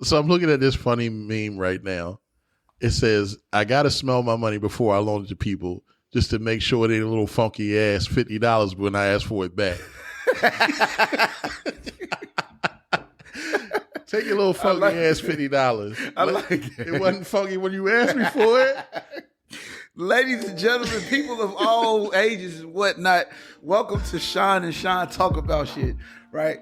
So I'm looking at this funny meme right now. It says, I got to smell my money before I loan it to people just to make sure it ain't a little funky ass $50 when I ask for it back. Take your little funky ass $50. I like it. It wasn't funky when you asked me for it. Ladies and gentlemen, people of all ages and whatnot, welcome to Sean and Sean Talk About Shit, right?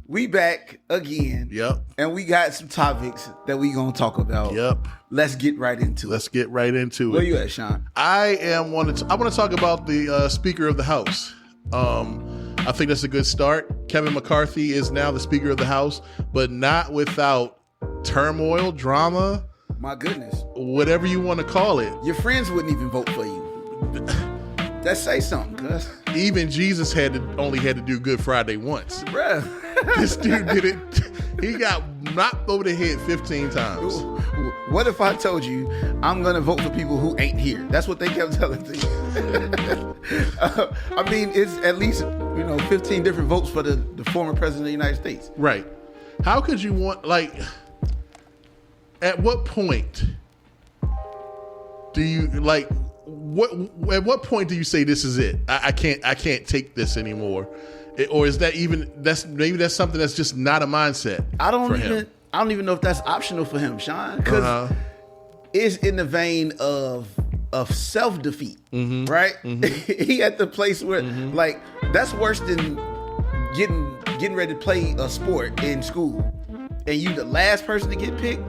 We back again. Yep. And we got some topics that we gonna talk about. Yep. Let's get right into it. Let's get right into it. Where you at, Sean? I want to talk about the Speaker of the House. I think that's a good start. Kevin McCarthy is now the Speaker of the House, but not without turmoil, drama. My goodness. Whatever you want to call it. Your friends wouldn't even vote for you. That say something, cuz. Even Jesus only had to do Good Friday once. Bruh. This dude did it. He got knocked over the head 15 times. What if I told you I'm going to vote for people who ain't here? That's what they kept telling me. I mean, it's at least, 15 different votes for the former president of the United States. Right. How could you want, at what point do you, at what point do you say this is it? I can't take this anymore. Or is that maybe that's something that's just not a mindset? I don't even know if that's optional for him, Sean, because it's in the vein of self-defeat, right? Mm-hmm. He at the place where that's worse than getting ready to play a sport in school and you the last person to get picked.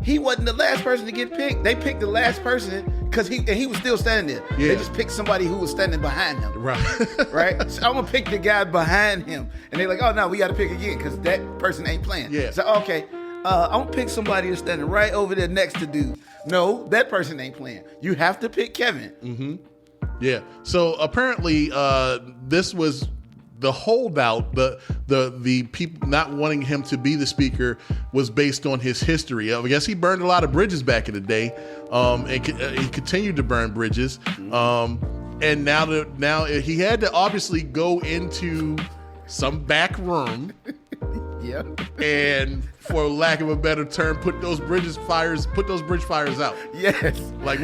He wasn't the last person to get picked. They picked the last person because he was still standing there. Yeah. They just picked somebody who was standing behind him. Right. Right? So I'm going to pick the guy behind him. And they're like, oh, no, we got to pick again because that person ain't playing. Yeah. So, okay, I'm going to pick somebody that's standing right over there next to dude. No, that person ain't playing. You have to pick Kevin. Mm-hmm. Yeah. So apparently this was the holdout, the people not wanting him to be the speaker was based on his history. I guess he burned a lot of bridges back in the day, and he continued to burn bridges. And now he had to obviously go into some back room, yeah, and for lack of a better term, put those bridge fires out. Yes,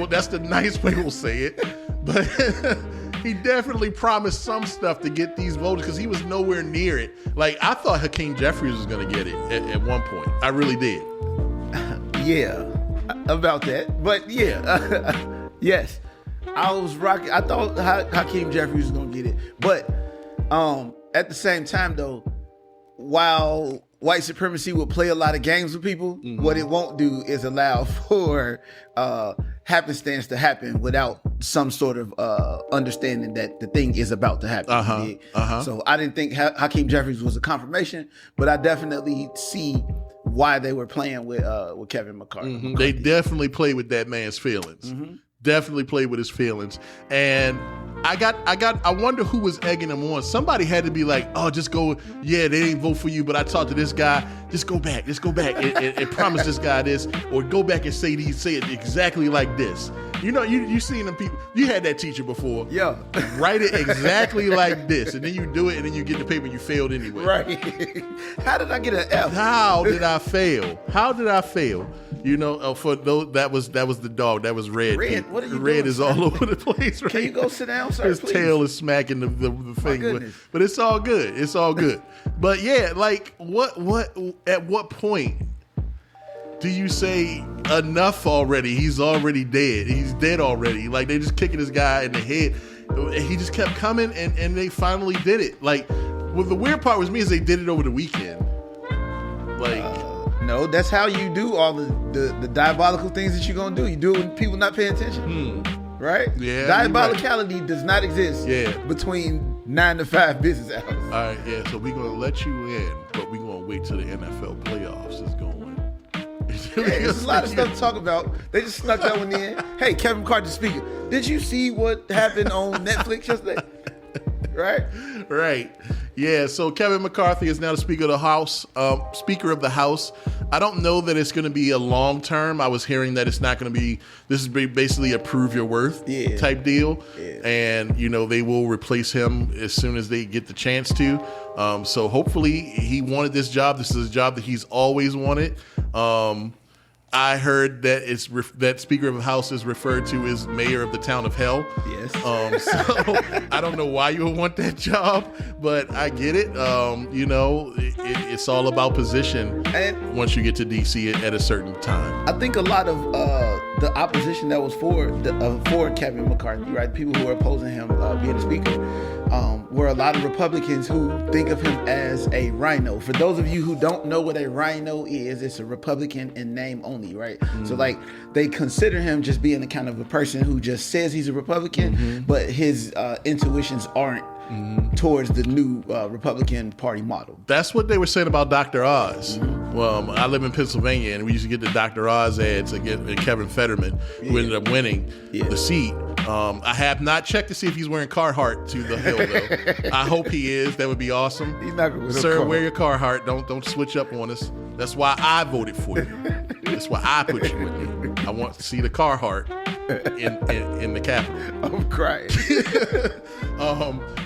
that's the nice way we'll say it, but. He definitely promised some stuff to get these voters because he was nowhere near it. I thought Hakeem Jeffries was going to get it at one point. I really did. Yeah, about that. But yeah, yes. I was rocking. I thought Hakeem Jeffries was going to get it. But at the same time, though, while white supremacy will play a lot of games with people, what it won't do is allow for happenstance to happen without some sort of understanding that the thing is about to happen. So I didn't think Hakeem Jeffries was a confirmation, but I definitely see why they were playing with Kevin McCarthy. They definitely played with that man's feelings. Definitely played with his feelings. And I wonder who was egging him on. Somebody had to be like, oh, just go. Yeah, they didn't vote for you, but I talked to this guy. Just go back and promise this guy this, or go back and say it exactly like this. You seen them people. You had that teacher before. Yeah. Write it exactly like this, and then you do it, and then you get the paper. You failed anyway. Right. How did I get an F? How did I fail? For those that was the dog. That was Red. Red, what are you Red doing, is sir? all over the place. Right? Can you go sit down, sir? His please? tail is smacking the thing, but it's all good. It's all good. But yeah, what? At what point do you say enough already? He's already dead. He's dead already. They just kicking this guy in the head. He just kept coming, and they finally did it. The weird part was me is they did it over the weekend. No, that's how you do all the diabolical things that you're gonna do. You do it when people not paying attention. Right? Yeah. Diabolicality does not exist between 9 to 5 business hours. All right, yeah. So we're gonna let you in, but we're gonna wait till the NFL playoffs is going. There's a lot of stuff to talk about. They just snuck that one in. Hey, Kevin McCarthy speaking. Did you see what happened on Netflix yesterday? Right? Right. Yeah, so Kevin McCarthy is now the Speaker of the House. I don't know that it's going to be a long term. I was hearing that it's not going to be. This is basically a prove your worth type deal, and they will replace him as soon as they get the chance to. So hopefully, he wanted this job. This is a job that he's always wanted. I heard that that Speaker of the House is referred to as mayor of the town of hell. Yes. So I don't know why you would want that job, but I get it. It's all about position once you get to DC at a certain time. I think a lot of the opposition that was for Kevin McCarthy, right? People who are opposing him being the speaker, were a lot of Republicans who think of him as a rhino. For those of you who don't know what a rhino is, it's a Republican in name only, right? Mm-hmm. So like they consider him just being a kind of a person who just says he's a Republican, but his intuitions aren't towards the new Republican Party model. That's what they were saying about Dr. Oz. Well, I live in Pennsylvania, and we used to get the Dr. Oz ads against Kevin Fetterman, who ended up winning the seat. I have not checked to see if he's wearing Carhartt to the Hill, though. I hope he is. That would be awesome. He's not going to Sir, wear your Carhartt. Don't switch up on us. That's why I voted for you. That's why I put you with me. I want to see the Carhartt in the Capitol. I'm crying.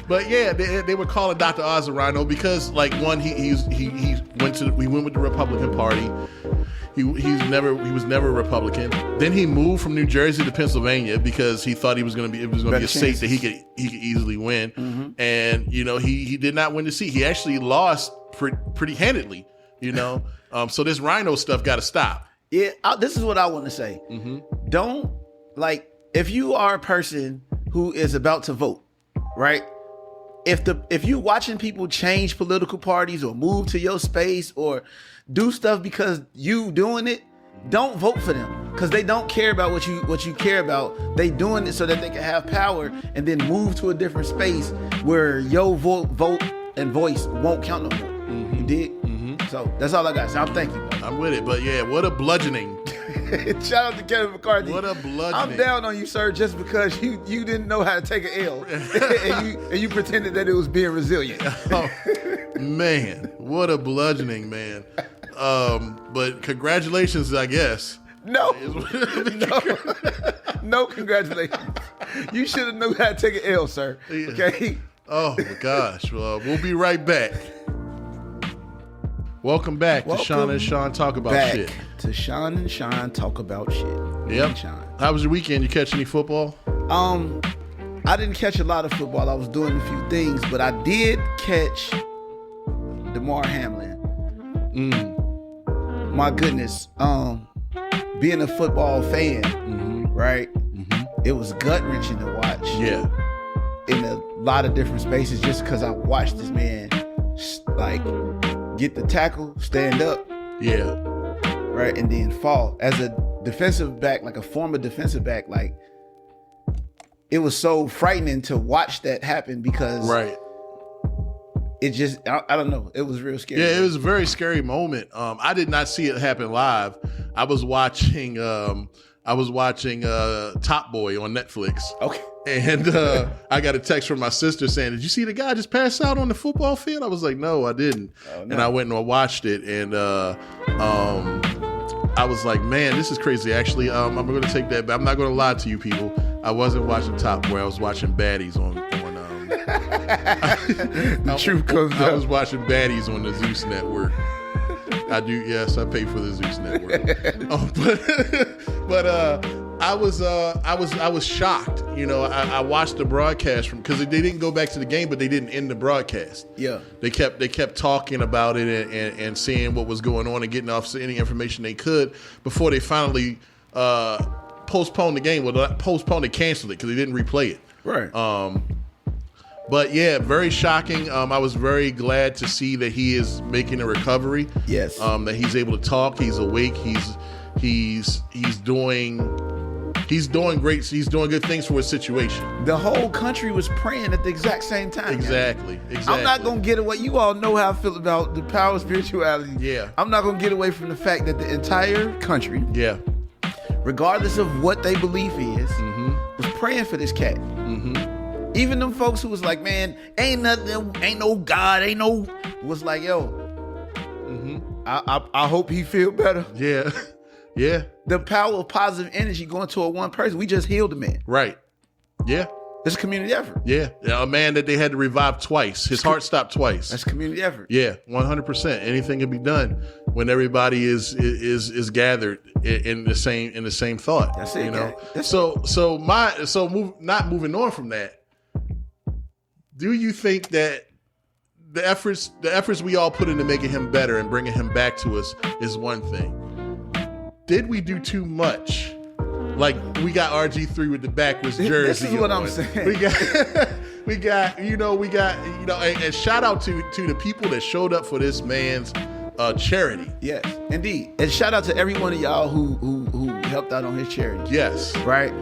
But yeah, they were calling Dr. Oz a rhino because, like, one, he went with the Republican Party. He was never a Republican. Then he moved from New Jersey to Pennsylvania because he thought it was going to be a state that he could easily win. And he did not win the seat. He actually lost pretty handedly. So this rhino stuff got to stop. Yeah, this is what I want to say. Don't, like, if you are a person who is about to vote, right? If you watching people change political parties or move to your space or do stuff because you doing it, don't vote for them because they don't care about what you care about. They doing it so that they can have power and then move to a different space where your vote and voice won't count no more. You dig? So that's all I got. So I'm thank you. I'm with it, but yeah, what a bludgeoning. Shout out to Kevin McCarthy. What a bludgeoning. I'm down on you, sir, just because you didn't know how to take an L and you pretended that it was being resilient. Oh, man, what a bludgeoning, man. But congratulations, I guess. No, congratulations. You should have known how to take an L, sir. Okay. Oh my gosh. Well, we'll be right back. Welcome back to Sean and Sean Talk About Shit. To Sean and Sean Talk About Shit. Yep. How was your weekend? You catch any football? I didn't catch a lot of football. I was doing a few things, but I did catch Demar Hamlin. My goodness. Being a football fan, right? It was gut-wrenching to watch. Yeah. In a lot of different spaces just because I watched this man, like, get the tackle, stand up. Yeah. Right, and then fall. As a defensive back, like a former defensive back, like, it was so frightening to watch that happen because it just, I don't know, it was real scary. Yeah, it was a very scary moment. I did not see it happen live. I was watching Top Boy on Netflix. Okay. And I got a text from my sister saying, "Did you see the guy just pass out on the football field?" I was like, "No, I didn't." Oh, no. And I went and I watched it, and I was like, "Man, this is crazy." Actually, I'm going to take that back. I'm not going to lie to you people. I wasn't watching Top Boy. I was watching Baddies on the truth comes out. I was watching Baddies on the Zeus Network. I do. Yes, I pay for the Zeus Network. But I was shocked. I watched the broadcast because they didn't go back to the game, but they didn't end the broadcast. Yeah, they kept talking about it and seeing what was going on and getting off any information they could before they finally postponed the game. Well, postponed and canceled it because they didn't replay it. Right. But yeah, very shocking. I was very glad to see that he is making a recovery. Yes. That he's able to talk. He's awake. He's doing great. He's doing good things for his situation. The whole country was praying at the exact same time. Exactly. I'm not gonna get away. You all know how I feel about the power of spirituality. Yeah. I'm not gonna get away from the fact that the entire country, regardless of what their belief is, was praying for this cat. Even them folks who was like, man, ain't nothing, ain't no God, ain't no, was like, yo, I hope he feel better. Yeah. Yeah. The power of positive energy going to a one person. We just healed the man. Right. Yeah. It's a community effort. Yeah. A man that they had to revive twice. His heart stopped twice. That's community effort. Yeah, 100%. Anything can be done when everybody is gathered in the same thought. That's it. You know. That's Not moving on from that. Do you think that the efforts we all put into making him better and bringing him back to us is one thing? Did we do too much? Like, we got RG3 with the backwards jersey. This is what I'm saying. We got, and shout out to the people that showed up for this man's charity. Yes, indeed. And shout out to every one of y'all who helped out on his charity. Yes. Right?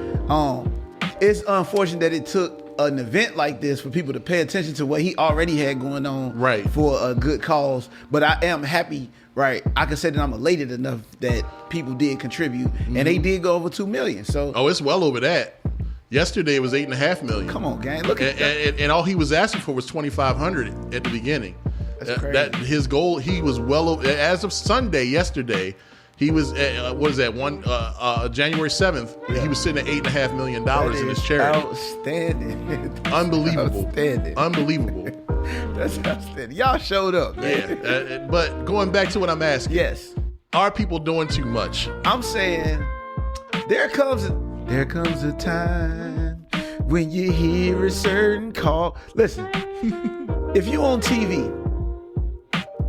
It's unfortunate that it took an event like this for people to pay attention to what he already had going on, right, for a good cause. But I am happy, right? I can say that I'm elated enough that people did contribute, and they did go over 2 million. So it's well over that. Yesterday it was 8.5 million. Come on, gang, look at that. And all he was asking for was 2,500 at the beginning. That's crazy. That his goal. He was well over. As of Sunday, yesterday, he was what is that, January 7th, he was sitting at $8.5 million in his charity. Outstanding. Unbelievable. Outstanding. Unbelievable. That's outstanding. Y'all showed up, man. Yeah. But going back to what I'm asking. Yes. Are people doing too much? I'm saying there comes a time when you hear a certain call. Listen, if you on TV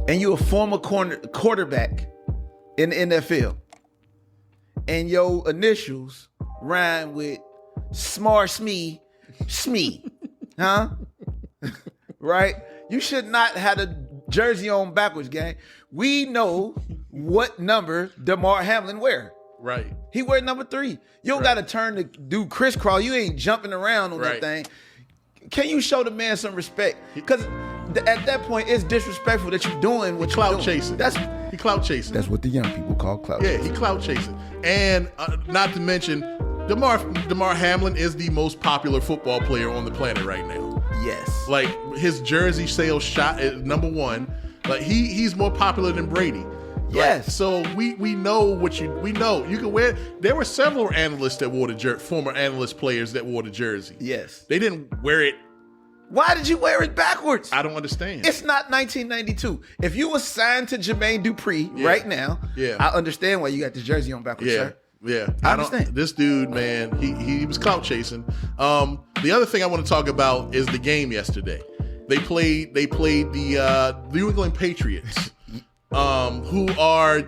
and you a former quarterback in the NFL, and your initials rhyme with Smee, huh? Right? You should not have the jersey on backwards, gang. We know what number Demar Hamlin wear. Right. He wear number 3. You don't got to turn to do crisscross. You ain't jumping around on that thing. Can you show the man some respect? Because at that point, it's disrespectful that you're doing what you're doing. Chasing. He clout chasing. That's what the young people call clout chasing. Yeah, he clout chasing. And not to mention, Demar Hamlin is the most popular football player on the planet right now. Yes. Like, his jersey sales shot at number 1. Like, he's more popular than Brady. Yes. Like, so we know we know you can wear. There were several analysts that wore the jersey, former analyst players that wore the jersey. Yes. They didn't wear it. Why did you wear it backwards? I don't understand. It's not 1992. If you were signed to Jermaine Dupri right now, I understand why you got this jersey on backwards, sir. Yeah. I understand. This dude, man, he was clout chasing. The other thing I want to talk about is the game yesterday. They played the New England Patriots, who are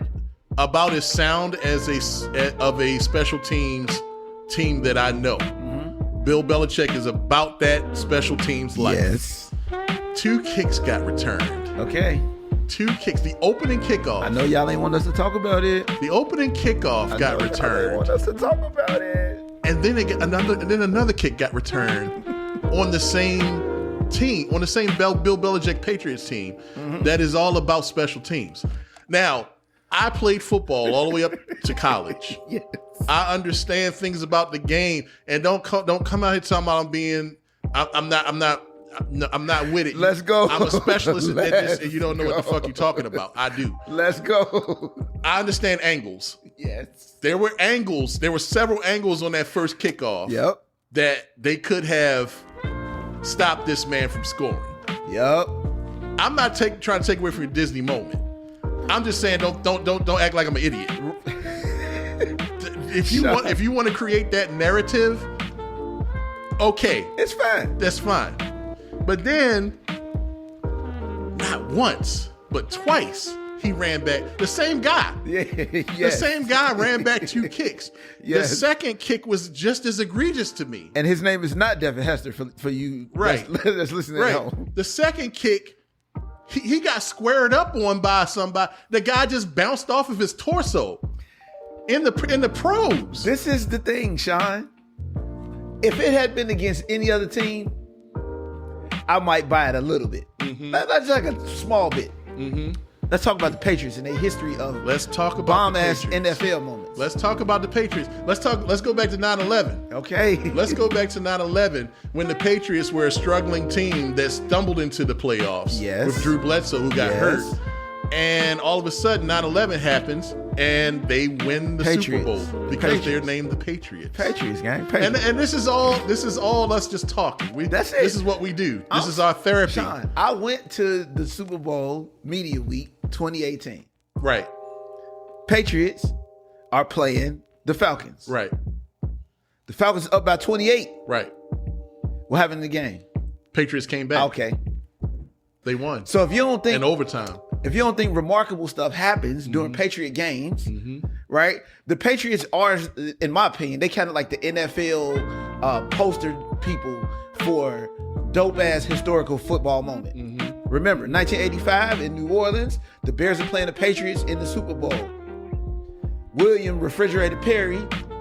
about as sound as a special teams team that I know. Bill Belichick is about that special teams life. Yes. 2 kicks got returned. Okay. 2 kicks. The opening kickoff. I know y'all ain't want us to talk about it. The opening kickoff got returned. Y'all ain't want us to talk about it. And then another kick got returned on the same team, on the same Bill Belichick Patriots team that is all about special teams. Now, I played football all the way up to college. Yes. I understand things about the game, and don't come out here talking about I'm not with it. Let's go. I'm a specialist at this, and you don't know what the fuck you're talking about. I do. Let's go. I understand angles. Yes. There were angles. There were several angles on that first kickoff. Yep. That they could have stopped this man from scoring. Yep. I'm not trying to take away from your Disney moment. I'm just saying don't act like I'm an idiot. If you want to create that narrative, okay. It's fine. That's fine. But then, not once, but twice, he ran back. The same guy. Yeah, yes. The same guy ran back 2 kicks. Yes. The second kick was just as egregious to me. And his name is not Devin Hester for you. Right. That's listening at home. The second kick, he got squared up on by somebody. The guy just bounced off of his torso in the pros. This is the thing, Sean. If it had been against any other team, I might buy it a little bit. That's like a small bit. Let's talk about the Patriots and their history of Let's talk about bomb-ass NFL moments. Let's talk about the Patriots. Let's go back to 9/11. Okay. Let's go back to 9/11 when the Patriots were a struggling team that stumbled into the playoffs with Drew Bledsoe, who got hurt. And all of a sudden, 9/11 happens, and they win the Super Bowl because they're named the Patriots. Patriots, gang. And this is all us just talking. That's it. This is what we do. This is our therapy. Sean, I went to the Super Bowl Media Week 2018. Right. Patriots are playing the Falcons. Right. The Falcons up by 28. Right. What happened in the game? Patriots came back. Okay. They won. So if you don't think in overtime. If you don't think remarkable stuff happens during Patriot games, right? The Patriots are, in my opinion, they kind of like the NFL poster people for dope-ass historical football moment. Remember, 1985 in New Orleans, the Bears are playing the Patriots in the Super Bowl. William Refrigerator Perry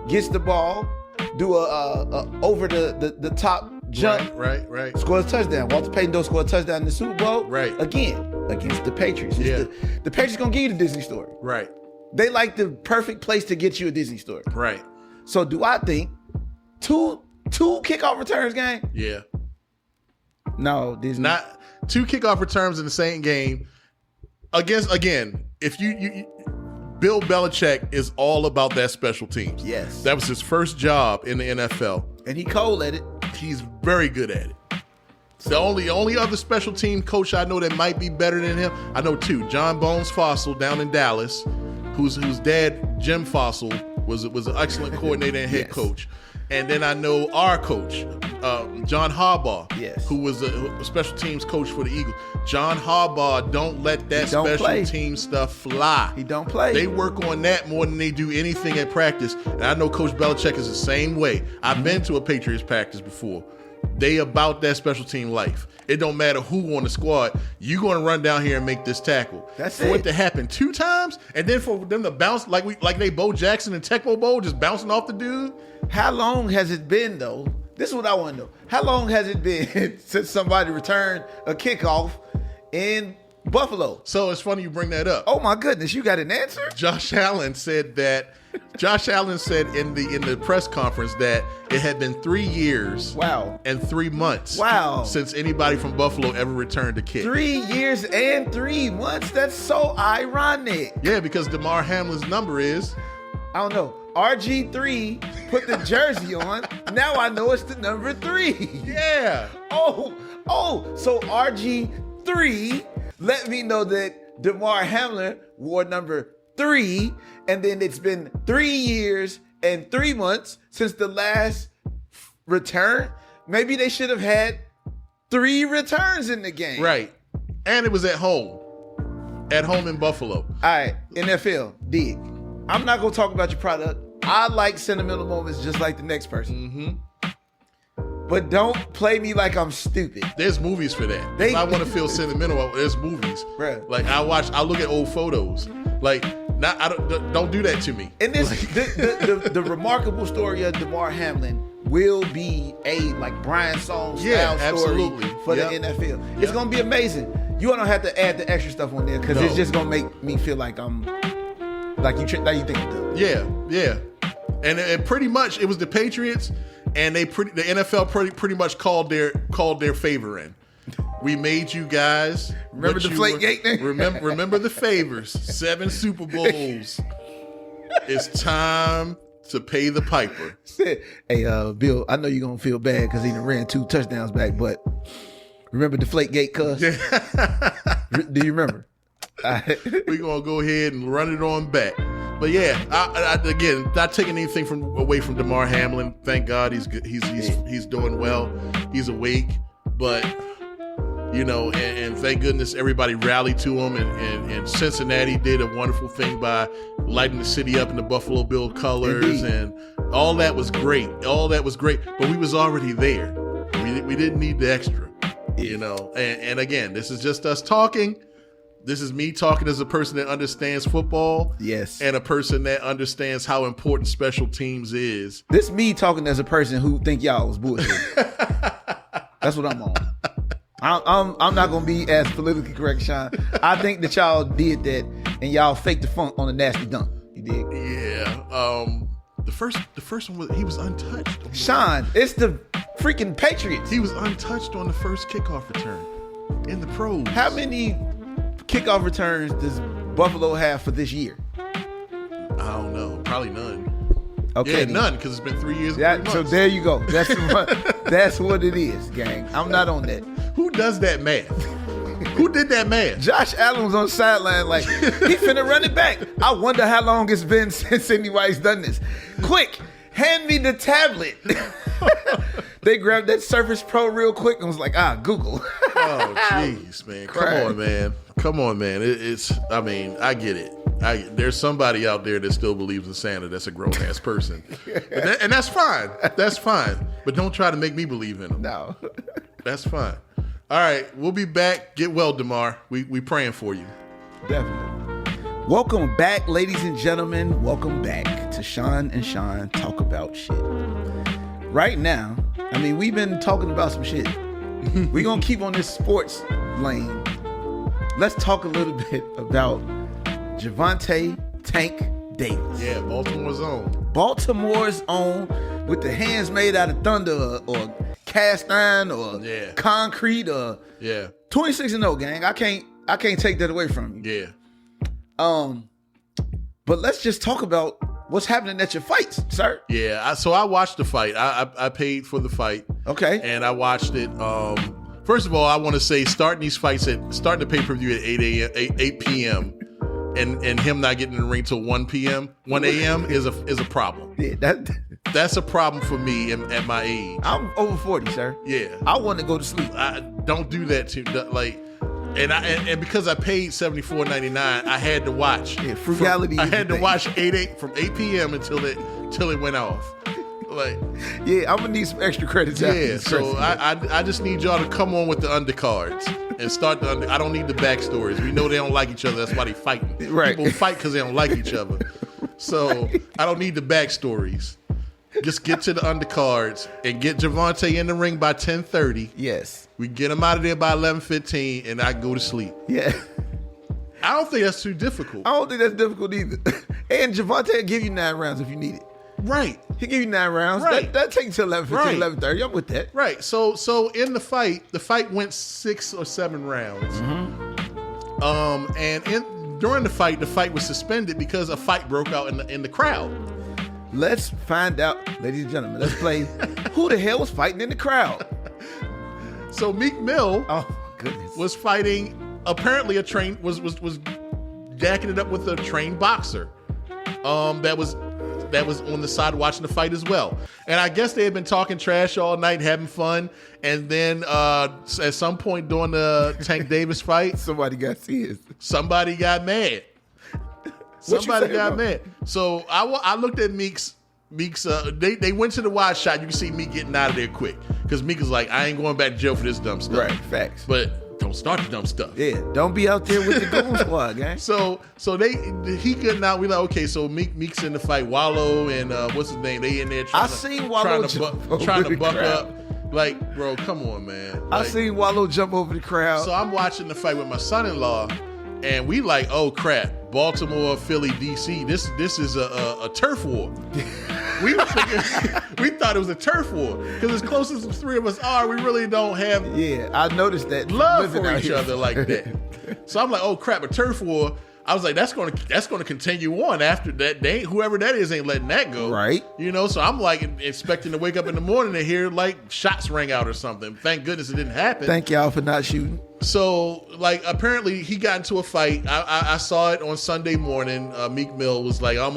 gets the ball, do a over the top jump, right. Scores a touchdown. Walter Payton don't score a touchdown in the Super Bowl. Right. Again, against the Patriots. The Patriots gonna give you the Disney story. Right. They like the perfect place to get you a Disney story. Right. So do I think two kickoff returns, gang? Yeah. No, Disney. Not two kickoff returns in the same game. Again, if you Bill Belichick is all about that special teams. Yes. That was his first job in the NFL. And he cold at it. He's very good at it. The only other special team coach I know that might be better than him, I know two. John Bones Fossil down in Dallas, whose dad, Jim Fossil, was an excellent coordinator and head coach. And then I know our coach, John Harbaugh, who was a special teams coach for the Eagles. John Harbaugh don't let that special team stuff fly. He don't play. They work on that more than they do anything at practice. And I know Coach Belichick is the same way. I've been to a Patriots practice before. They about that special team life. It don't matter who on the squad. You're going to run down here and make this tackle. That's for it to happen 2 times, and then for them to bounce like they Bo Jackson and Tecmo Bowl just bouncing off the dude. How long has it been though? This is what I want to know. How long has it been since somebody returned a kickoff in Buffalo? So it's funny you bring that up. Oh my goodness, you got an answer? Josh Allen said in the press conference that it had been 3 years and 3 months since anybody from Buffalo ever returned a kick. 3 years and 3 months? That's so ironic. Yeah, because Demar Hamlin's number is, I don't know, RG3 put the jersey on. Now I know it's the number 3. Yeah. Oh, so RG3 let me know that Demar Hamlin wore number 3, and then it's been 3 years and 3 months since the last return. Maybe they should have had 3 returns in the game. Right. And it was at home. At home in Buffalo. All right, NFL, dig. I'm not going to talk about your product. I like sentimental moments just like the next person. But don't play me like I'm stupid. There's movies for that. If I want to feel sentimental, there's movies. Bruh. Like I look at old photos. Like, don't do that to me. And this, the remarkable story of Demar Hamlin will be a like Brian Song style story for the NFL. It's gonna be amazing. You don't have to add the extra stuff on there because it's just gonna make me feel like I'm like you think you do. Yeah. And pretty much it was the Patriots, and the NFL pretty much called their favor in. We made you guys remember the Deflategate thing. Remember the favors. 7 Super Bowls. It's time to pay the piper. Hey, Bill, I know you're gonna feel bad because he done ran 2 touchdowns back, but remember Deflategate, cuz? Do you remember? We're gonna go ahead and run it on back. But yeah, I again, not taking anything away from Demar Hamlin. Thank God he's good. He's doing well. He's awake. But and thank goodness everybody rallied to him. And Cincinnati did a wonderful thing by lighting the city up in the Buffalo Bill colors. Indeed. And all that was great. But we was already there. We didn't need the extra. And again, this is just us talking. This is me talking as a person that understands football. Yes. And a person that understands how important special teams is. This me talking as a person who think y'all was bullshit. That's what I'm on. I'm not gonna be as politically correct, Sean. I think that y'all did that and y'all faked the funk on a nasty dunk. You did? Yeah. The first one he was untouched. Sean, it's the freaking Patriots. He was untouched on the first kickoff return in the pros. How many kickoff returns does Buffalo have for this year? I don't know. Probably none. Okay, yeah, none, because it's been 3 years. So there you go. That's what it is, gang. I'm not on that. Who does that math? Who did that math? Josh Allen was on the sideline like, he finna run it back. I wonder how long it's been since anybody's done this. Quick, hand me the tablet. They grabbed that Surface Pro real quick and was like, Google. Oh, jeez, man. Come on, man. I mean, I get it. There's somebody out there that still believes in Santa that's a grown-ass person. And that's fine. That's fine. But don't try to make me believe in him. No. That's fine. All right, we'll be back. Get well, Demar. We praying for you. Definitely. Welcome back, ladies and gentlemen. Welcome back to Sean and Sean Talk About Shit. Right now, I mean, we've been talking about some shit. We're going to keep on this sports lane. Let's talk a little bit about Gervonta Tank Davis. Yeah, Baltimore's own. Baltimore's own, with the hands made out of thunder or cast iron or concrete or 26-0, gang. I can't take that away from you. Yeah. But let's just talk about what's happening at your fights, sir. Yeah. So I watched the fight. I paid for the fight. Okay. And I watched it. First of all, I want to say starting the pay-per-view at 8 p.m. and him not getting in the ring till 1 a.m. is a problem. Yeah, that's a problem for me at my age. I'm over 40, sir. Yeah. I want to go to sleep. I don't do that to like, and because I paid $74.99, I had to watch. Yeah, frugality. I had to watch from 8 p.m. until it went off. Like, yeah, I'm gonna need some extra credits. Yeah, so I just need y'all to come on with the undercards and start I don't need the backstories. We know they don't like each other. That's why they fighting. Right. People fight because they don't like each other. So I don't need the backstories. Just get to the undercards and get Gervonta in the ring by 10:30. Yes. We get him out of there by 11:15, and I go to sleep. Yeah. I don't think that's too difficult. I don't think that's difficult either. And Gervonta will give you 9 rounds if you need it. Right. He'll give you 9 rounds. Right. That takes till 11:15, Right. 11:30. I'm with that. Right. So in the fight went 6 or 7 rounds. Mm-hmm. And during the fight was suspended because a fight broke out in the crowd. Let's find out, ladies and gentlemen. Let's play who the hell was fighting in the crowd. So Meek Mill goodness. was fighting apparently was jacking it up with a trained boxer. That was on the side watching the fight as well. And I guess they had been talking trash all night, having fun. And then at some point during the Tank Davis fight, somebody got serious. Somebody got mad. Somebody got mad. So I looked at Meek's. They went to the wide shot. You can see Meek getting out of there quick because Meek is like, I ain't going back to jail for this dumb stuff. Right, facts. But don't start the dumb stuff. Yeah, don't be out there with the goon squad, gang. So he getting out. We like, okay, so Meek's in the fight. Wallow and what's his name? They in there trying to buck up. Like, bro, come on, man. I seen Wallow jump over the crowd. So I'm watching the fight with my son-in-law, and we like, oh crap, Baltimore, Philly, DC. This is a turf war. We thought it was a turf war because as close as the three of us are, we really don't have I noticed that love for each other like that. So I'm like, oh crap, a turf war. I was like, that's gonna continue on after that. Whoever that is ain't letting that go, right? You know, so I'm like expecting to wake up in the morning and hear like shots rang out or something. Thank goodness it didn't happen. Thank y'all for not shooting. So, like, apparently he got into a fight. I saw it on Sunday morning. Meek Mill was like, I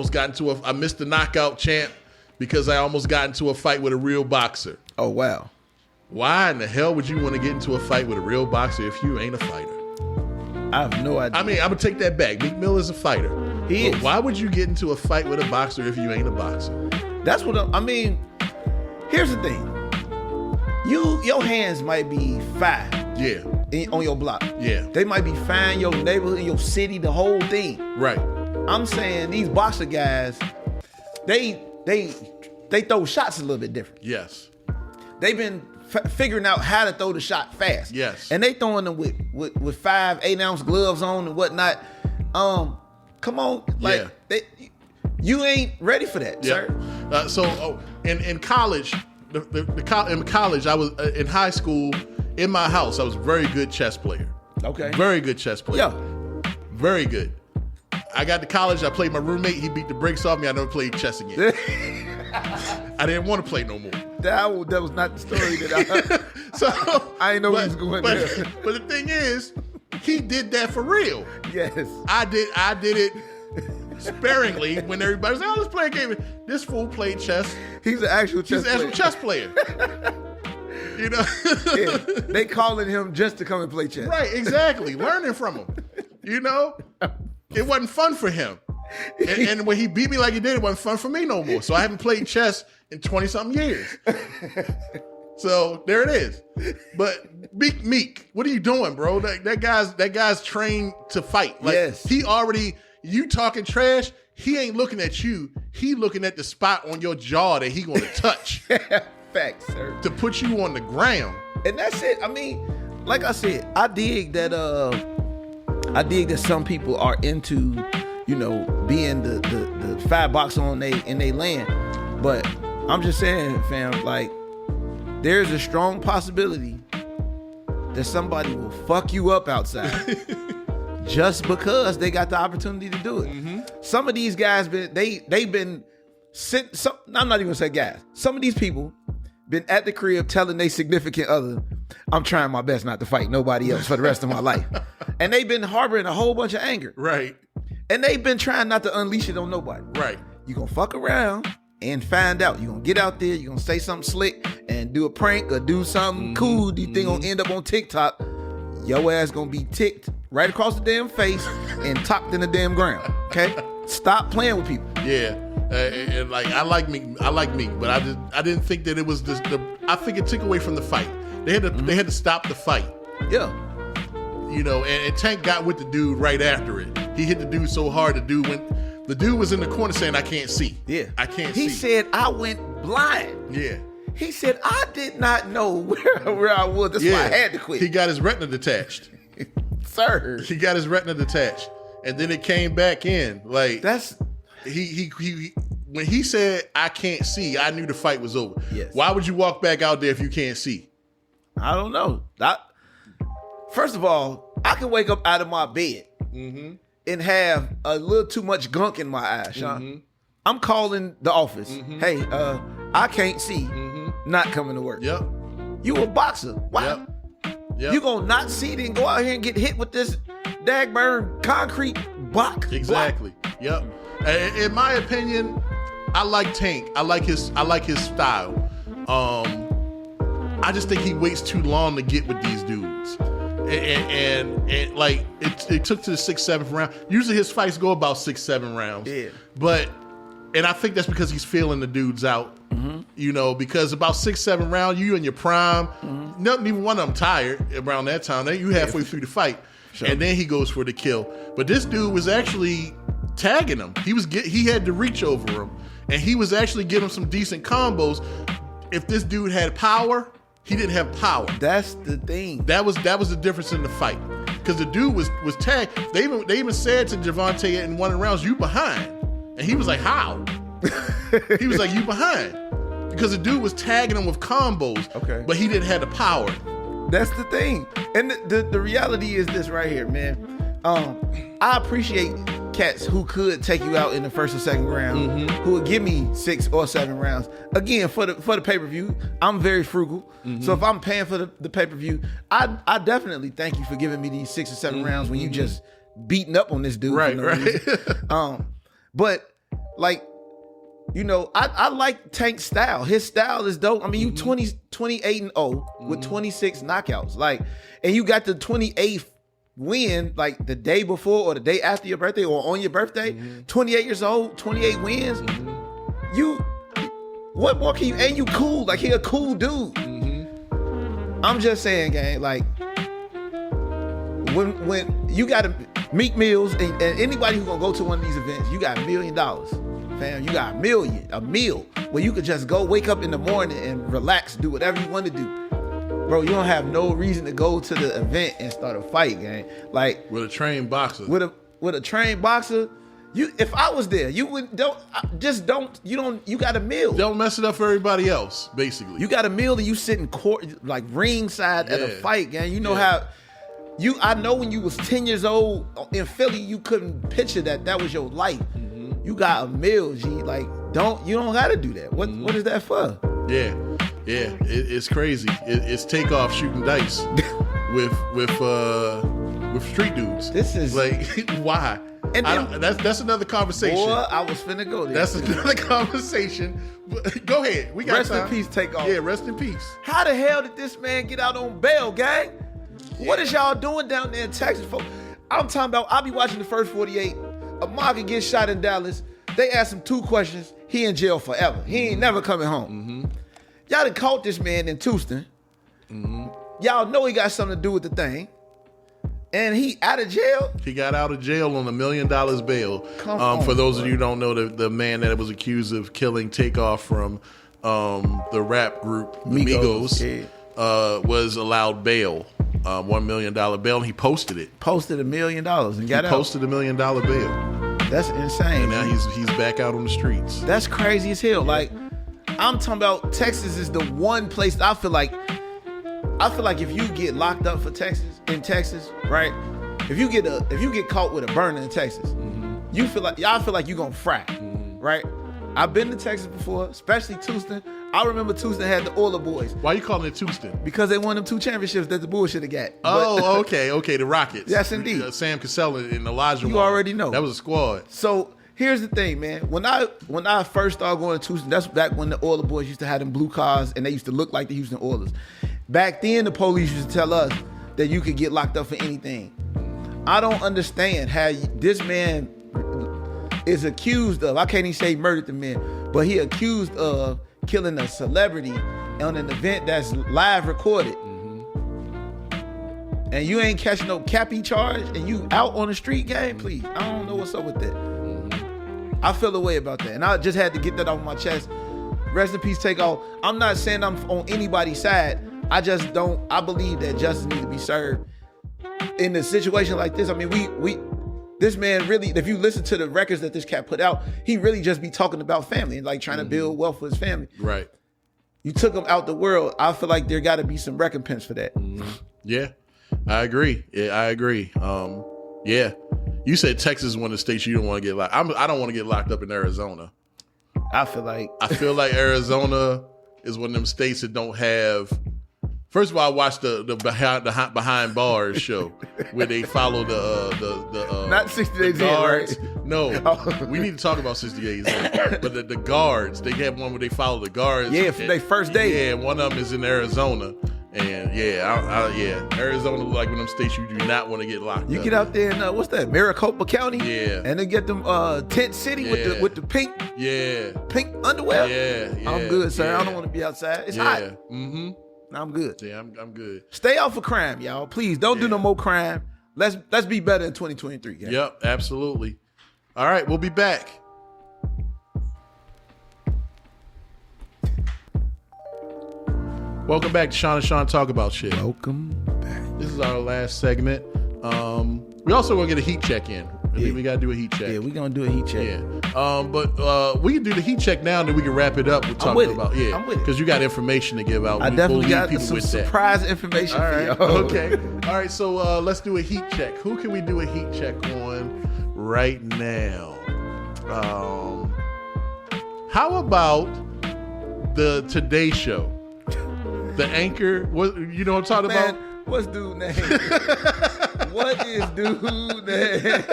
missed the knockout chant because I almost got into a fight with a real boxer. Oh, wow. Why in the hell would you want to get into a fight with a real boxer if you ain't a fighter? I have no idea. I mean, I'm going to take that back. Meek Mill is a fighter. He is. Why would you get into a fight with a boxer if you ain't a boxer? That's what I mean. Here's the thing. Your hands might be fine. Yeah. On your block. Yeah. They might be fine, your neighborhood, your city, the whole thing. Right. I'm saying these boxer guys, they throw shots a little bit different. Yes. They've been figuring out how to throw the shot fast. Yes. And they throwing them with 5, 8-ounce gloves on and whatnot. Come on, like you ain't ready for that, sir. In college, in college, I was in high school. In my house, I was a very good chess player. Okay. Very good chess player. Yeah. Very good. I got to college. I played my roommate. He beat the brakes off me. I never played chess again. I didn't want to play no more. That was not the story that I heard. So I didn't know he was going there. But the thing is, he did that for real. Yes. I did it sparingly when everybody was like, oh, let's play a game. This fool played chess. He's an actual chess player. You know? Yeah, they calling him just to come and play chess. Right, exactly. Learning from him. You know? It wasn't fun for him. And when he beat me like he did, it wasn't fun for me no more. So I haven't played chess in 20-something years. So there it is. But Meek, what are you doing, bro? That guy's trained to fight. Like, yes. You talking trash, he ain't looking at you. He looking at the spot on your jaw that he gonna touch. Facts, sir. To put you on the ground. And that's it. I mean, like I said, I dig that some people are into, being the fat box in they land. But I'm just saying, fam, like, there's a strong possibility that somebody will fuck you up outside. Just because they got the opportunity to do it. Mm-hmm. Some of these guys they've been sitting. I'm not even gonna say guys. Some of these people been at the crib telling their significant other, "I'm trying my best not to fight nobody else for the rest of my life," and they've been harboring a whole bunch of anger. Right. And they've been trying not to unleash it on nobody. Right. You gonna fuck around and find out. You gonna get out there. You gonna say something slick and do a prank or do something cool. You think gonna end up on TikTok. Your ass gonna be ticked right across the damn face and topped in the damn ground. Okay, stop playing with people. Yeah, and like I like Meek, but I didn't think that it was I think it took away from the fight. They had to stop the fight. Yeah, and Tank got with the dude right after it. He hit the dude so hard, the dude was in the corner saying, "I can't see." Yeah, I can't see. He said, "I went blind." Yeah. He said, "I did not know where I was. That's why I had to quit." He got his retina detached. Sir. He got his retina detached. And then it came back in. Like, that's he when he said, "I can't see," I knew the fight was over. Yes. Why would you walk back out there if you can't see? I don't know. First of all, I can wake up out of my bed and have a little too much gunk in my eyes, Sean. Mm-hmm. I'm calling the office. Mm-hmm. Hey, I can't see. Not coming to work. Yep. You a boxer. Why? Yep. You gonna not see then go out here and get hit with this dagburn concrete block? Exactly. Yep. In my opinion, I like Tank. I like his style. I just think he waits too long to get with these dudes. And like it took to the 6th, 7th round. Usually his fights go about 6, 7 rounds. Yeah. And I think that's because he's feeling the dudes out. Because about 6, 7 rounds, you in your prime, nothing, even one of them tired around that time. You halfway through the fight, and then he goes for the kill. But this dude was actually tagging him. He had to reach over him, and he was actually getting some decent combos. If this dude had power, he didn't have power. That's the thing. That was the difference in the fight, because the dude was tagged. They even said to Gervonta in one of the rounds, "You behind," and he was like, "How?" He was like, "You behind." Because the dude was tagging him with combos, but he didn't have the power. That's the thing. And the reality is this right here, man. I appreciate cats who could take you out in the 1st or 2nd round, who would give me 6 or 7 rounds. Again, for the pay-per-view, I'm very frugal. So if I'm paying for the pay-per-view, I definitely thank you for giving me these 6 or 7 rounds when you just beating up on this dude. Right. But like, I like Tank's style. His style is dope. I mean, you 28-0 with 26 knockouts. Like, and you got the 28th win like the day before or the day after your birthday or on your birthday. 28 years old, 28 wins. What more can you? And you cool. Like, he a cool dude. I'm just saying, gang. Like, when you got Meek Mills and anybody who's gonna go to one of these events, you got $1 million. Fam, you got a meal where you could just go wake up in the morning and relax, do whatever you want to do. Bro, you don't have no reason to go to the event and start a fight, gang. Like with a trained boxer. With a trained boxer, if I was there, you got a meal. Don't mess it up for everybody else, basically. You got a meal and you sit in court, like ringside at a fight, gang. You know I know when you was 10 years old in Philly, you couldn't picture that was your life. Mm-hmm. You got a meal, G. Like, you don't gotta do that. What is that for? Yeah. It's crazy. It's Takeoff shooting dice with street dudes. This is like why? And then, that's another conversation. Boy, I was finna go there. That's another conversation. Go ahead. We got rest time. in peace, Takeoff. Yeah, rest in peace. How the hell did this man get out on bail, gang? Yeah. What is y'all doing down there in Texas, folks? I'm talking about, I'll be watching the first 48. Amaka gets shot in Dallas. They ask him 2 questions. He in jail forever. He ain't never coming home. Mm-hmm. Y'all done caught this man in Tucson. Mm-hmm. Y'all know he got something to do with the thing. And he out of jail? He got out of jail on $1 million bail. For those of you who don't know, the man that was accused of killing Takeoff from the rap group Migos was allowed bail, $1 million bail. And he posted it. Posted $1 million and got out. Posted $1 million bail. That's insane. And now he's back out on the streets. That's crazy as hell. Like, I'm talking about Texas is the one place that I feel like if you get locked up for Texas, right? If you get caught with a burner in Texas, y'all feel like you're gonna fry, right? I've been to Texas before, especially Tucson. I remember Tucson had the Oiler Boys. Why you calling it Tucson? Because they won them 2 championships that the Bulls should have got. Oh, okay, the Rockets. Yes, indeed. Sam Cassell and Elijah. You already know. That was a squad. So here's the thing, man. When I first started going to Tucson, that's back when the Oiler Boys used to have them blue cars and they used to look like the Houston Oilers. Back then, the police used to tell us that you could get locked up for anything. I don't understand how this man is accused of, I can't even say murdered the man, but he accused of killing a celebrity on an event that's live recorded. Mm-hmm. And you ain't catching no cappy charge and you out on the street game? Please, I don't know what's up with that. Mm-hmm. I feel a way about that. And I just had to get that off my chest. Rest in peace, Takeoff. I'm not saying I'm on anybody's side. I believe that justice needs to be served in a situation like this. I mean, this man really, if you listen to the records that this cat put out, he really just be talking about family and like trying to build wealth for his family. Right. You took him out the world. I feel like there got to be some recompense for that. Mm-hmm. Yeah, I agree. Yeah. You said Texas is one of the states you don't want to get locked. I don't want to get locked up in Arizona. I feel like Arizona is one of them states that don't have. First of all, I watched the behind bars show where they follow the not 60 Days guards. In, right? No, we need to talk about 60 Days In. But the guards, they have one where they follow the guards. Yeah, for their first day. Yeah, one of them is in Arizona, and Arizona look like one of them states you do not want to get locked up. You get out there in what's that, Maricopa County? Yeah, and they get them tent city with the pink underwear. Yeah, I'm good, sir. I don't want to be outside. It's hot. Mm-hmm. I'm good. Yeah, I'm good. Stay off of crime, y'all. Please don't do no more crime. Let's be better in 2023, guys. Yep, absolutely. All right, we'll be back. Welcome back to Sean and Sean Talk About Shit. Welcome back. This is our last segment. We also gonna get a heat check in. We gotta do a heat check. Yeah, we're gonna do a heat check. Yeah. But we can do the heat check now, and then we can wrap it up with talking about I'm with it. Because you got information to give out. I definitely got some surprise information for y'all. Okay. All right. So let's do a heat check. Who can we do a heat check on right now? How about the Today Show? The anchor. What you know what I'm talking about? What's dude's name? What is dude's name?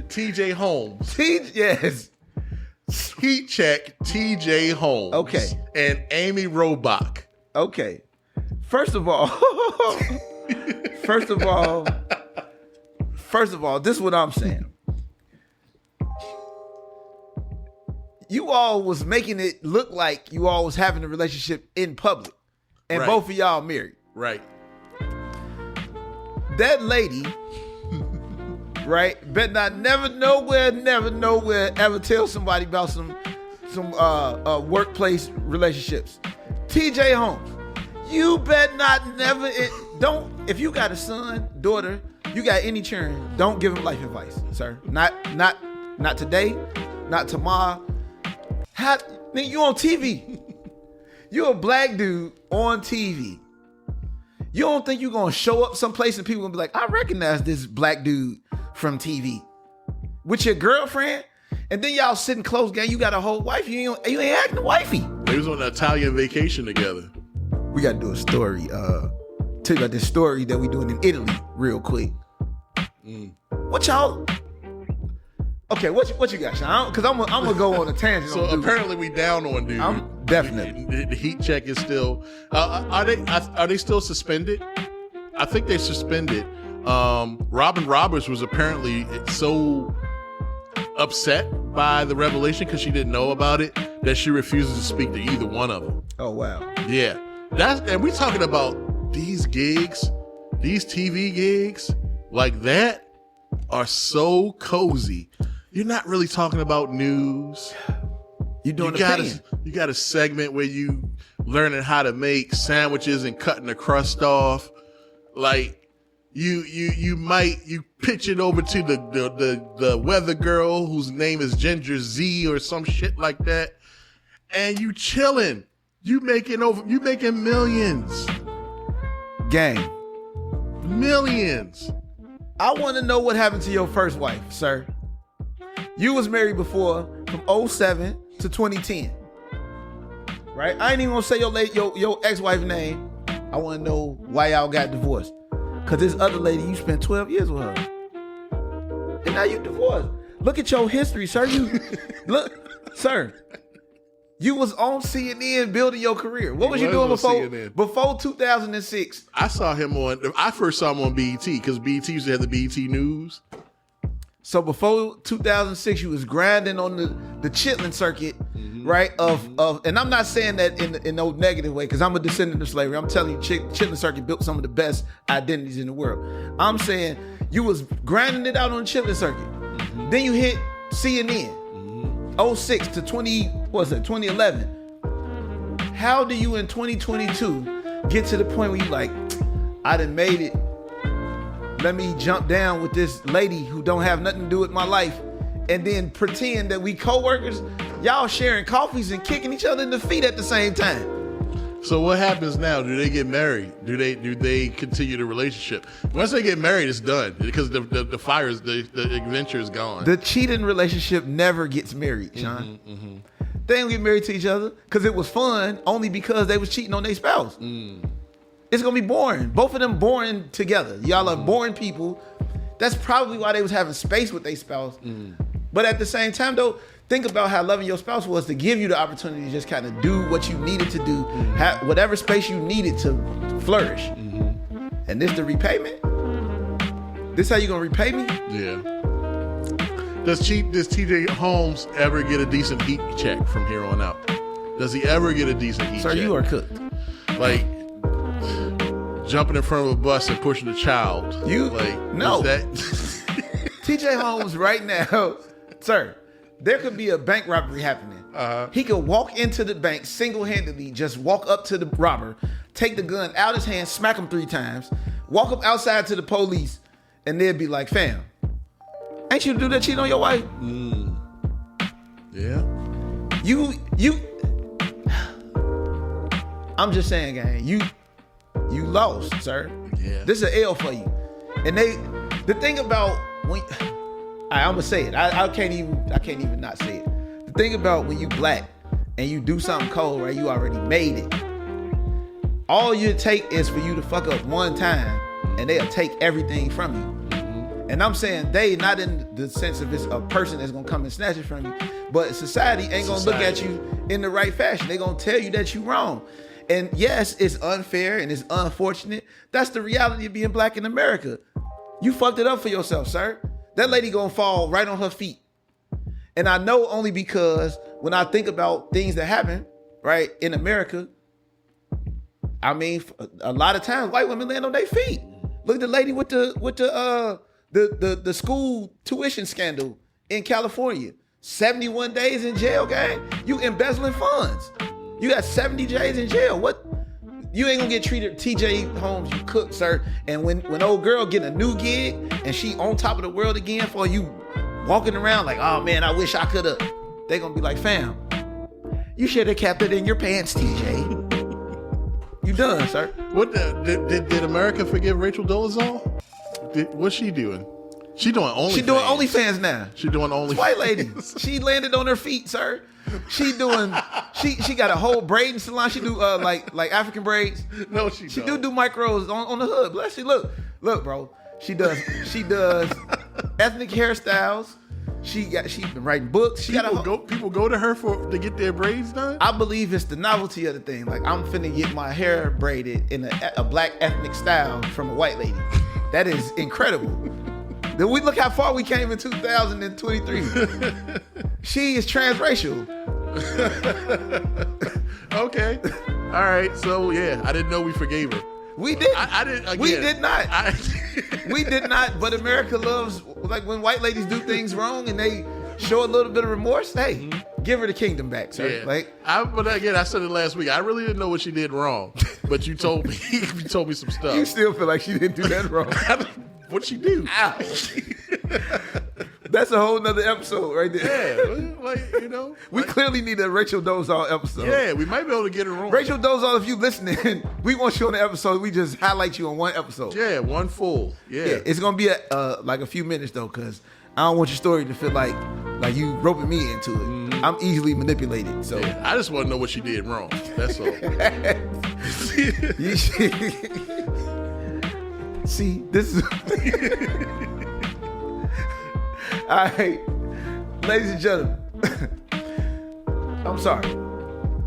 TJ Holmes. Yes. Heat check TJ Holmes. Okay. And Amy Robach. Okay. First of all, this is what I'm saying. You all was making it look like you all was having a relationship in public. And both of y'all married. Right. That lady, right, better not never nowhere ever tell somebody about some workplace relationships. TJ Holmes, You bet not never. Don't. If you got a son, daughter, you got any children, don't give him life advice, sir. Not today, not tomorrow. Nigga, you on TV. You a black dude on TV. You don't think you gonna show up someplace and people gonna be like, I recognize this black dude from TV with your girlfriend, and then y'all sitting close, gang. You got a whole wife. You ain't acting wifey. They was on an Italian vacation together. We gotta do a story. Tell you about this story that we doing in Italy real quick. What y'all? Okay, what you got, Sean? Because I'm gonna go on a tangent. So apparently we down on dude. I'm definitely. The heat check is still. Are they still suspended? I think they suspended. Robin Roberts was apparently so upset by the revelation because she didn't know about it that she refuses to speak to either one of them. Oh wow. Yeah, and we talking about these gigs, these TV gigs like that are so cozy. You're not really talking about news. You got a segment where you learning how to make sandwiches and cutting the crust off. Like you pitch it over to the weather girl whose name is Ginger Z or some shit like that, and you chilling. You making millions. Gang. Millions. I want to know what happened to your first wife, sir. You was married before from 07 to 2010. Right? I ain't even gonna say your ex-wife's name. I want to know why y'all got divorced. Cause this other lady, you spent 12 years with her. And now you divorced. Look at your history, sir. Look, sir. You was on CNN building your career. What was you doing before 2006? I first saw him on BET because BET used to have the BET News. So before 2006, you was grinding on the chitlin circuit, right? And I'm not saying that in no negative way, because I'm a descendant of slavery. I'm telling you, chitlin circuit built some of the best identities in the world. I'm saying you was grinding it out on the chitlin circuit. Then you hit CNN, 06 to 2011. How do you in 2022 get to the point where you like, I done made it. Let me jump down with this lady who don't have nothing to do with my life, and then pretend that we co-workers, y'all sharing coffees and kicking each other in the feet at the same time. So what happens now? Do they get married? Do they continue the relationship? Once they get married, it's done because the adventure is gone. The cheating relationship never gets married, Sean. They don't get married to each other because it was fun only because they was cheating on their spouse. It's gonna be boring. Both of them boring together. Y'all are boring people. That's probably why they was having space with their spouse. But at the same time, though, think about how loving your spouse was to give you the opportunity to just kind of do what you needed to do, have whatever space you needed to flourish. And this the repayment? This how you gonna repay me? Yeah. Does TJ Holmes ever get a decent heat check from here on out? Does he ever get a decent heat check? Sir, you are cooked. Like jumping in front of a bus and pushing a child. No. TJ Holmes right now, sir, there could be a bank robbery happening. He could walk into the bank single-handedly, just walk up to the robber, take the gun out his hand, smack him 3 times, walk up outside to the police, and they'd be like, fam, ain't you do that cheat on your wife? Yeah. I'm just saying, gang, you lost, sir. Yeah. This is an L for you. And the thing about when I'm gonna say it. I can't even not say it. The thing about when you black and you do something cold, right? You already made it. All you take is for you to fuck up one time, and they'll take everything from you. And I'm saying they, not in the sense of it's a person that's gonna come and snatch it from you, but society ain't gonna look at you in the right fashion. They gonna tell you that you wrong. And yes, it's unfair and it's unfortunate. That's the reality of being black in America. You fucked it up for yourself, sir. That lady gonna fall right on her feet. And I know only because when I think about things that happen, right, in America, I mean, a lot of times white women land on their feet. Look at the lady with the school tuition scandal in California. 71 days in jail, gang. You embezzling funds. You got 70 days in jail. What? You ain't gonna get treated TJ Holmes, you cook, sir. And when old girl getting a new gig and she on top of the world again for you walking around like, oh man, I wish I could've. They gonna be like, fam, you should have kept it in your pants, TJ. You done, sir. What did America forgive Rachel Dolezal? What's she doing? She doing OnlyFans. She doing OnlyFans now. She doing OnlyFans. White lady. She landed on her feet, sir. She doing. She got a whole braiding salon. She do like African braids. No, she do micros on the hood. Bless you. Look, bro. She does ethnic hairstyles. She's been writing books. People go to her to get their braids done. I believe it's the novelty of the thing. Like, I'm finna get my hair braided in a black ethnic style from a white lady. That is incredible. Then we look how far we came in 2023. She is transracial. Okay. All right. So yeah, I didn't know we forgave her. We did. I didn't. Again, we did not. We did not. But America loves, like, when white ladies do things wrong and they show a little bit of remorse. Hey, give her the kingdom back, sir. Yeah. Like, but again, I said it last week. I really didn't know what she did wrong, but you told me. You told me some stuff. You still feel like she didn't do that wrong. What'd she do? Ouch. That's a whole nother episode right there. Yeah, we clearly need a Rachel Dolezal episode. Yeah, we might be able to get it wrong. Rachel Dolezal, if you listening, we want you on the episode. We just highlight you on one episode. Yeah, one full. Yeah. It's gonna be like a few minutes though, because I don't want your story to feel like you roping me into it. Mm-hmm. I'm easily manipulated. So yeah, I just want to know what she did wrong. That's all. See, this is all right, ladies and gentlemen. I'm sorry.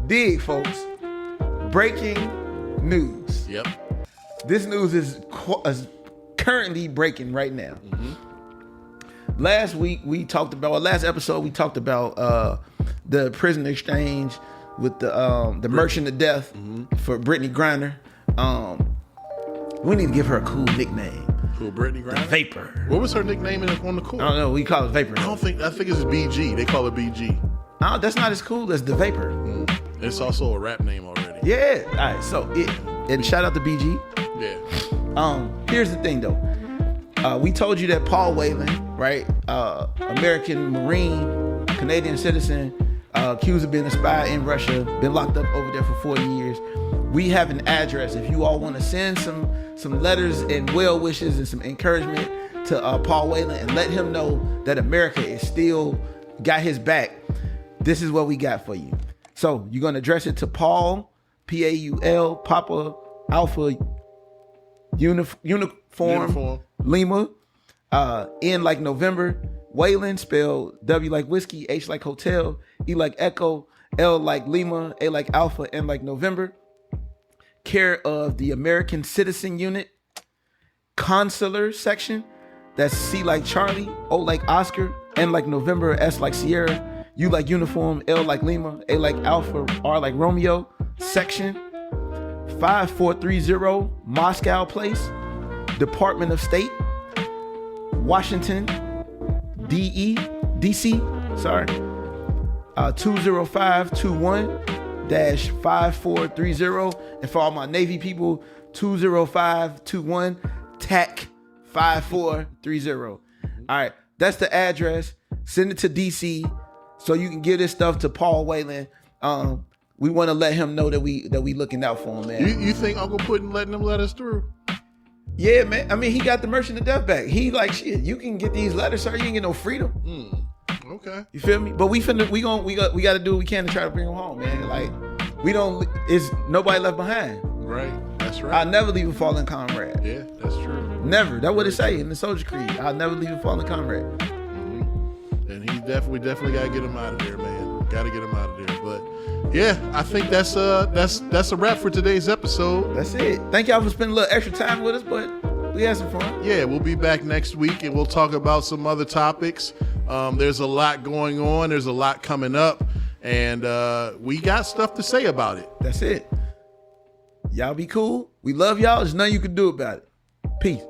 Dig, folks. Breaking news. Yep. This news is currently breaking right now. Mm-hmm. Last episode we talked about the prison exchange with the merchant of death for Brittany Griner. We need to give her a cool nickname. Who, Brittany Griner? The Vapor. What was her nickname on the court? I don't know. We call it Vapor. I think it's BG. They call it BG. That's not as cool as The Vapor. It's also a rap name already. Yeah. All right. So and shout out to BG. Yeah. Here's the thing though. We told you that Paul Whelan, right? American Marine, Canadian citizen, accused of being a spy in Russia, been locked up over there for 40 years. We have an address. If you all want to send some letters and well wishes and some encouragement to Paul Whelan and let him know that America is still got his back, this is what we got for you. So you're going to address it to Paul, Paul, Papa, Alpha, Uniform, Lima, N like November, Whelan, spelled W like whiskey, H like hotel, E like echo, L like Lima, A like Alpha, N like November. Care of the American Citizen Unit, Consular Section. That's C like Charlie, O like Oscar, N like November, S like Sierra, U like Uniform, L like Lima, A like Alpha, R like Romeo, Section 5430 Moscow Place, Department of State, Washington, DC, 20521-5430. And for all my Navy people, 20521 TAC 5430. All right, that's the address. Send it to DC so you can give this stuff to Paul Whelan. We want to let him know that we looking out for him, man. You think Uncle Puddin letting them let us through? Yeah, man. I mean, he got the merchant of death back. He like, shit, you can get these letters, sir. You ain't get no freedom. Okay. You feel me? But we got to do what we can to try to bring him home, man. Like, it's nobody left behind. Right. That's right. I'll never leave a fallen comrade. Yeah, that's true. Never. That's what it say in the Soldier Creed. I'll never leave a fallen comrade. Mm-hmm. And he definitely got to get him out of there, man. Got to get him out of there. But yeah, I think that's a wrap for today's episode. That's it. Thank y'all for spending a little extra time with us, but we had some fun. Yeah, we'll be back next week and we'll talk about some other topics. There's a lot going on. There's a lot coming up. And we got stuff to say about it. That's it. Y'all be cool. We love y'all. There's nothing you can do about it. Peace.